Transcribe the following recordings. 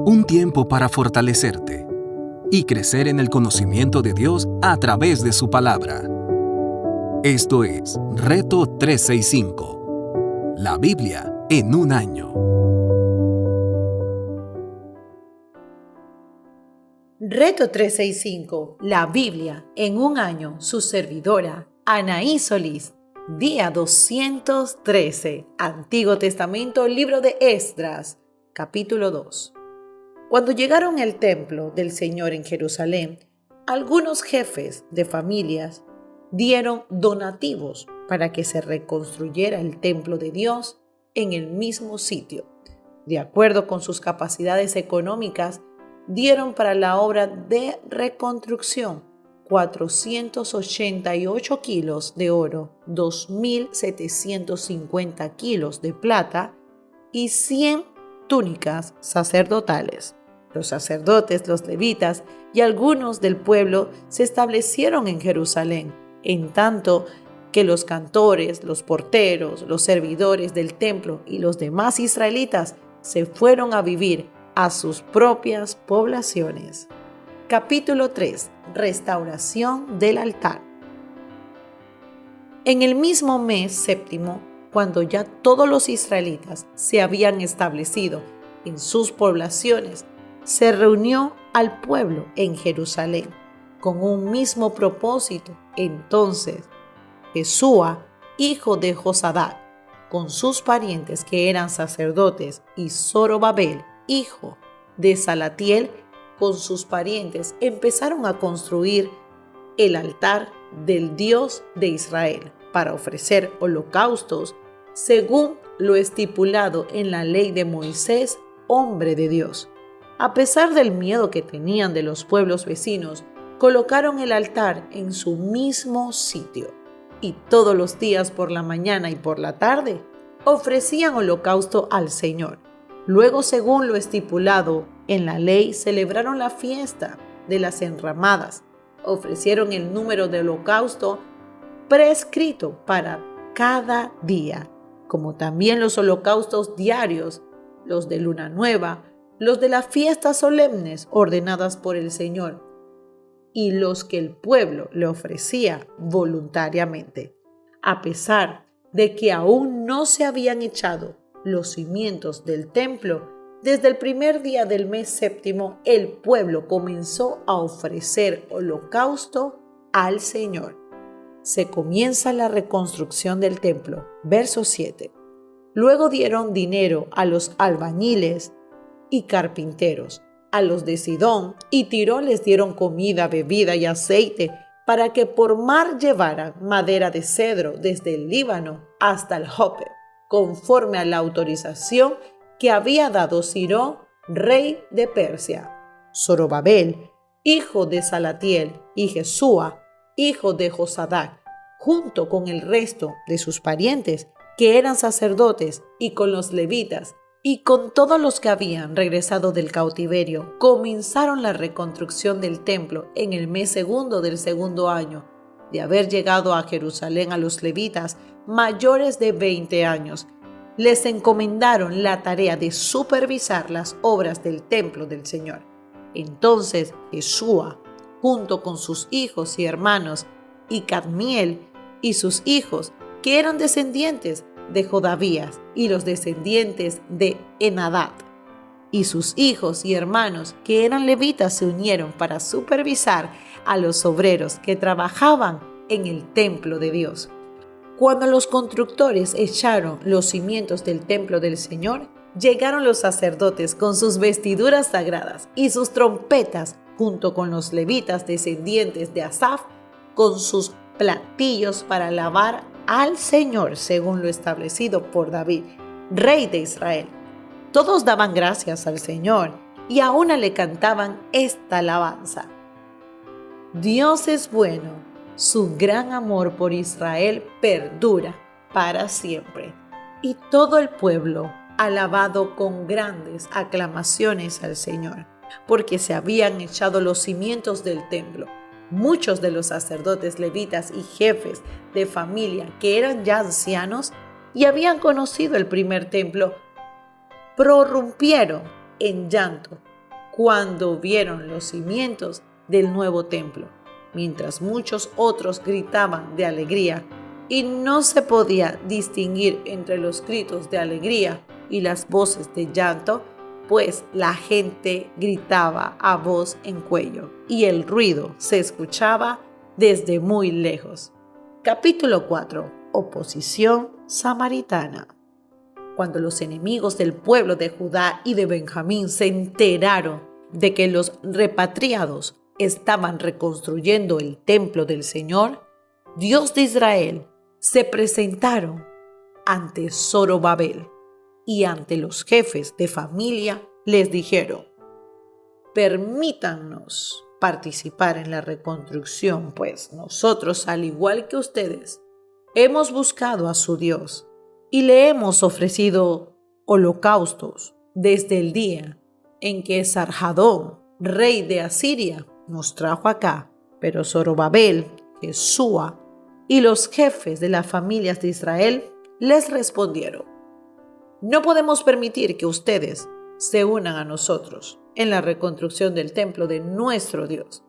Un tiempo para fortalecerte y crecer en el conocimiento de Dios a través de su palabra. Esto es Reto 365, la Biblia en un año. Reto 365, la Biblia en un año, su servidora, Anaí Solís. Día 213, Antiguo Testamento, libro de Esdras, capítulo 2. Cuando llegaron al templo del Señor en Jerusalén, algunos jefes de familias dieron donativos para que se reconstruyera el templo de Dios en el mismo sitio. De acuerdo con sus capacidades económicas, dieron para la obra de reconstrucción 488 kilos de oro, 2.750 kilos de plata y 100 túnicas sacerdotales. Los sacerdotes, los levitas y algunos del pueblo se establecieron en Jerusalén, en tanto que los cantores, los porteros, los servidores del templo y los demás israelitas se fueron a vivir a sus propias poblaciones. Capítulo 3. Restauración del altar. En el mismo mes séptimo, cuando ya todos los israelitas se habían establecido en sus poblaciones, se reunió al pueblo en Jerusalén con un mismo propósito. Entonces, Jesúa, hijo de Josadac, con sus parientes que eran sacerdotes, y Zorobabel, hijo de Salatiel, con sus parientes, empezaron a construir el altar del Dios de Israel para ofrecer holocaustos según lo estipulado en la ley de Moisés, hombre de Dios. A pesar del miedo que tenían de los pueblos vecinos, colocaron el altar en su mismo sitio y todos los días por la mañana y por la tarde ofrecían holocausto al Señor. Luego, según lo estipulado en la ley, celebraron la fiesta de las enramadas. Ofrecieron el número de holocausto prescrito para cada día, como también los holocaustos diarios, los de luna nueva, los de las fiestas solemnes ordenadas por el Señor, y los que el pueblo le ofrecía voluntariamente. A pesar de que aún no se habían echado los cimientos del templo, desde el primer día del mes séptimo, el pueblo comenzó a ofrecer holocausto al Señor. Se comienza la reconstrucción del templo. Verso 7. Luego dieron dinero a los albañiles y carpinteros, a los de Sidón y Tiro les dieron comida, bebida y aceite para que por mar llevaran madera de cedro desde el Líbano hasta el Jope, conforme a la autorización que había dado Ciro, rey de Persia. Zorobabel, hijo de Salatiel, y Jesúa, hijo de Josadac, junto con el resto de sus parientes, que eran sacerdotes, y con los levitas, y con todos los que habían regresado del cautiverio, comenzaron la reconstrucción del templo en el mes segundo del segundo año de haber llegado a Jerusalén. A los levitas mayores de 20 años les encomendaron la tarea de supervisar las obras del templo del Señor. Entonces Jesúa, junto con sus hijos y hermanos, y Cadmiel y sus hijos, que eran descendientes de Jodavías, y los descendientes de Enadad, y sus hijos y hermanos, que eran levitas, se unieron para supervisar a los obreros que trabajaban en el templo de Dios. Cuando los constructores echaron los cimientos del templo del Señor, llegaron los sacerdotes con sus vestiduras sagradas y sus trompetas, junto con los levitas descendientes de Asaf, con sus platillos para alabar al Señor, según lo establecido por David, rey de Israel. Todos daban gracias al Señor y aún le cantaban esta alabanza: Dios es bueno, su gran amor por Israel perdura para siempre. Y todo el pueblo alabado con grandes aclamaciones al Señor, porque se habían echado los cimientos del templo. Muchos de los sacerdotes levitas y jefes de familia, que eran ya ancianos y habían conocido el primer templo, prorrumpieron en llanto cuando vieron los cimientos del nuevo templo, mientras muchos otros gritaban de alegría, y no se podía distinguir entre los gritos de alegría y las voces de llanto, pues la gente gritaba a voz en cuello y el ruido se escuchaba desde muy lejos. Capítulo 4. Oposición samaritana. Cuando los enemigos del pueblo de Judá y de Benjamín se enteraron de que los repatriados estaban reconstruyendo el templo del Señor, Dios de Israel, se presentaron ante Zorobabel y ante los jefes de familia les dijeron: permítannos participar en la reconstrucción, pues nosotros, al igual que ustedes, hemos buscado a su Dios y le hemos ofrecido holocaustos desde el día en que Sarhadón, rey de Asiria, nos trajo acá. Pero Zorobabel, Jesúa y los jefes de las familias de Israel les respondieron: no podemos permitir que ustedes se unan a nosotros en la reconstrucción del templo de nuestro Dios.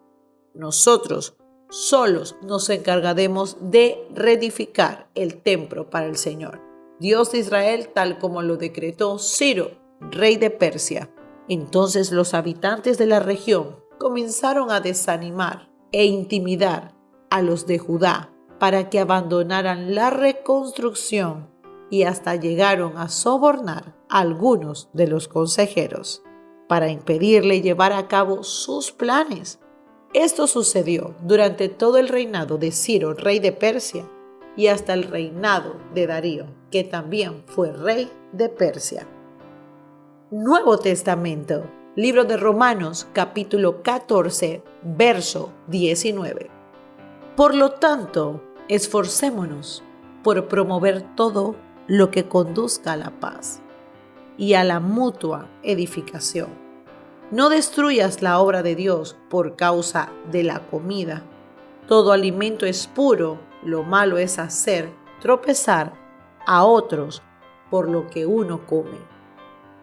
Nosotros solos nos encargaremos de reedificar el templo para el Señor, Dios de Israel, tal como lo decretó Ciro, rey de Persia. Entonces los habitantes de la región comenzaron a desanimar e intimidar a los de Judá para que abandonaran la reconstrucción, y hasta llegaron a sobornar a algunos de los consejeros para impedirle llevar a cabo sus planes. Esto sucedió durante todo el reinado de Ciro, rey de Persia, y hasta el reinado de Darío, que también fue rey de Persia. Nuevo Testamento, libro de Romanos, capítulo 14, verso 19. Por lo tanto, esforcémonos por promover todo lo que conduzca a la paz y a la mutua edificación. No destruyas la obra de Dios por causa de la comida. Todo alimento es puro, lo malo es hacer tropezar a otros por lo que uno come.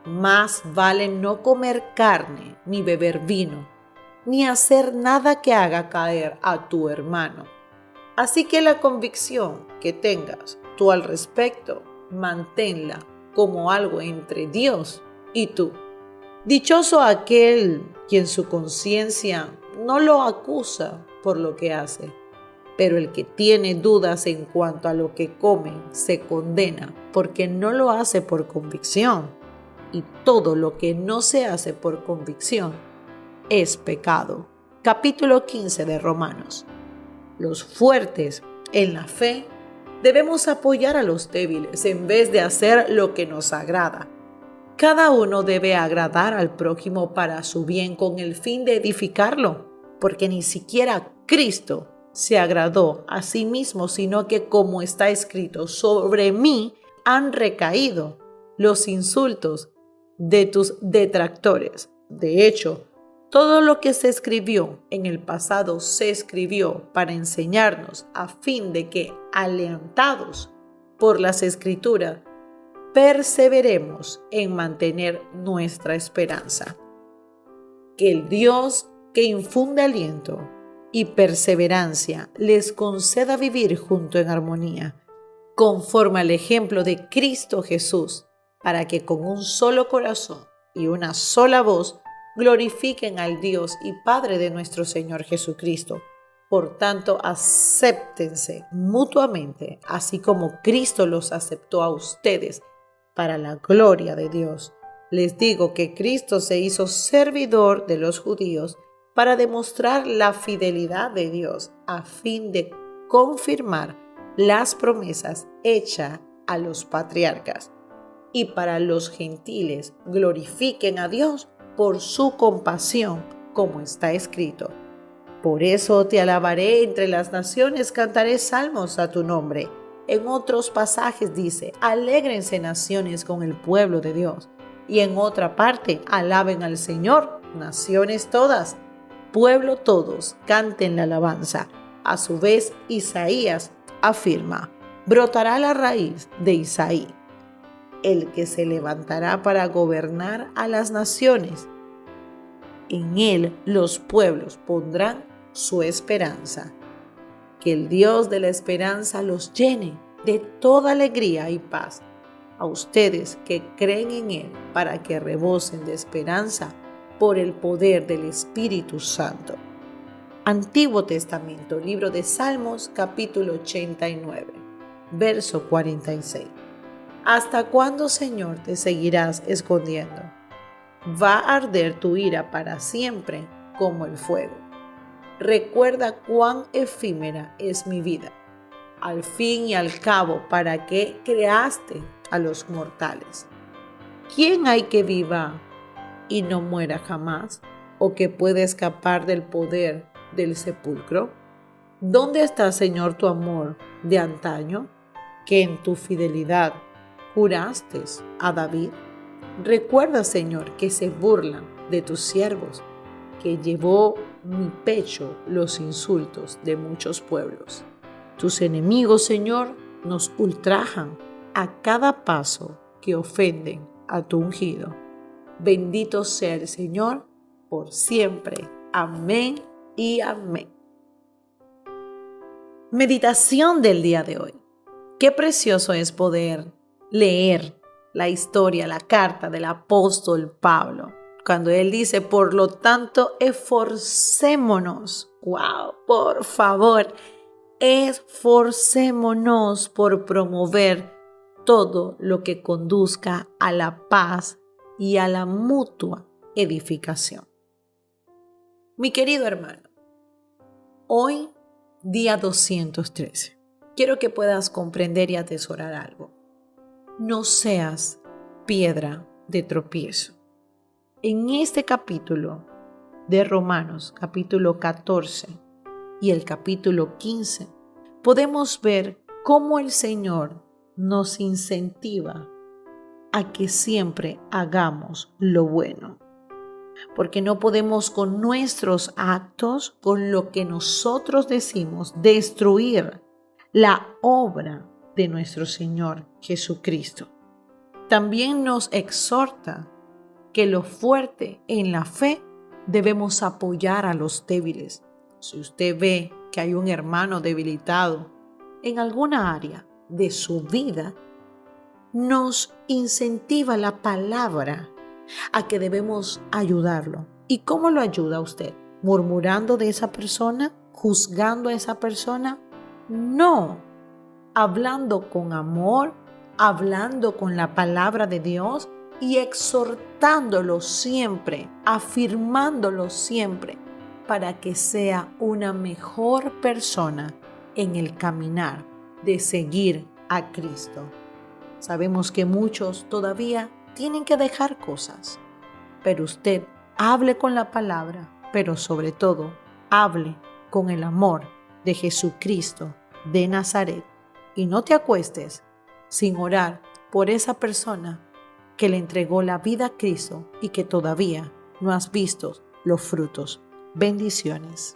Más vale no comer carne, ni beber vino, ni hacer nada que haga caer a tu hermano. Así que la convicción que tengas tú al respecto, manténla como algo entre Dios y tú. Dichoso aquel quien su conciencia no lo acusa por lo que hace, pero el que tiene dudas en cuanto a lo que come se condena porque no lo hace por convicción, y todo lo que no se hace por convicción es pecado. Capítulo 15 de Romanos. Los fuertes en la fe debemos apoyar a los débiles en vez de hacer lo que nos agrada. Cada uno debe agradar al prójimo para su bien con el fin de edificarlo, porque ni siquiera Cristo se agradó a sí mismo, sino que, como está escrito, sobre mí han recaído los insultos de tus detractores. De hecho, todo lo que se escribió en el pasado se escribió para enseñarnos, a fin de que, alentados por las Escrituras, perseveremos en mantener nuestra esperanza. Que el Dios que infunde aliento y perseverancia les conceda vivir junto en armonía, conforme al ejemplo de Cristo Jesús, para que con un solo corazón y una sola voz glorifiquen al Dios y Padre de nuestro Señor Jesucristo. Por tanto, acéptense mutuamente, así como Cristo los aceptó a ustedes para la gloria de Dios. Les digo que Cristo se hizo servidor de los judíos para demostrar la fidelidad de Dios, a fin de confirmar las promesas hechas a los patriarcas, y para los gentiles glorifiquen a Dios por su compasión, como está escrito: por eso te alabaré entre las naciones, cantaré salmos a tu nombre. En otros pasajes dice: alégrense naciones con el pueblo de Dios. Y en otra parte: alaben al Señor, naciones todas, pueblo todos, canten la alabanza. A su vez, Isaías afirma: brotará la raíz de Isaí, el que se levantará para gobernar a las naciones. En Él los pueblos pondrán su esperanza. Que el Dios de la esperanza los llene de toda alegría y paz. A ustedes que creen en Él para que rebosen de esperanza por el poder del Espíritu Santo. Antiguo Testamento, libro de Salmos, capítulo 89, verso 46. ¿Hasta cuándo, Señor, te seguirás escondiendo? Va a arder tu ira para siempre como el fuego. Recuerda cuán efímera es mi vida. Al fin y al cabo, ¿para qué creaste a los mortales? ¿Quién hay que viva y no muera jamás? ¿O que pueda escapar del poder del sepulcro? ¿Dónde está, Señor, tu amor de antaño, que en tu fidelidad juraste a David? Recuerda, Señor, que se burlan de tus siervos, que llevó mi pecho los insultos de muchos pueblos. Tus enemigos, Señor, nos ultrajan a cada paso que ofenden a tu ungido. Bendito sea el Señor por siempre. Amén y amén. Meditación del día de hoy. Qué precioso es poder leer la historia, la carta del apóstol Pablo, cuando él dice, por lo tanto, esforcémonos. ¡Wow! Por favor, esforcémonos por promover todo lo que conduzca a la paz y a la mutua edificación. Mi querido hermano, hoy, día 213, quiero que puedas comprender y atesorar algo. No seas piedra de tropiezo. En este capítulo de Romanos, capítulo 14 y el capítulo 15, podemos ver cómo el Señor nos incentiva a que siempre hagamos lo bueno. Porque no podemos con nuestros actos, con lo que nosotros decimos, destruir la obra de nuestro Señor Jesucristo. También nos exhorta que lo fuerte en la fe debemos apoyar a los débiles. Si usted ve que hay un hermano debilitado en alguna área de su vida, nos incentiva la palabra a que debemos ayudarlo. ¿Y cómo lo ayuda usted? ¿Murmurando de esa persona? ¿Juzgando a esa persona? No. Hablando con amor, hablando con la palabra de Dios y exhortándolo siempre, afirmándolo siempre, para que sea una mejor persona en el caminar de seguir a Cristo. Sabemos que muchos todavía tienen que dejar cosas, pero usted hable con la palabra, pero sobre todo hable con el amor de Jesucristo de Nazaret, y no te acuestes sin orar por esa persona que le entregó la vida a Cristo y que todavía no has visto los frutos. Bendiciones.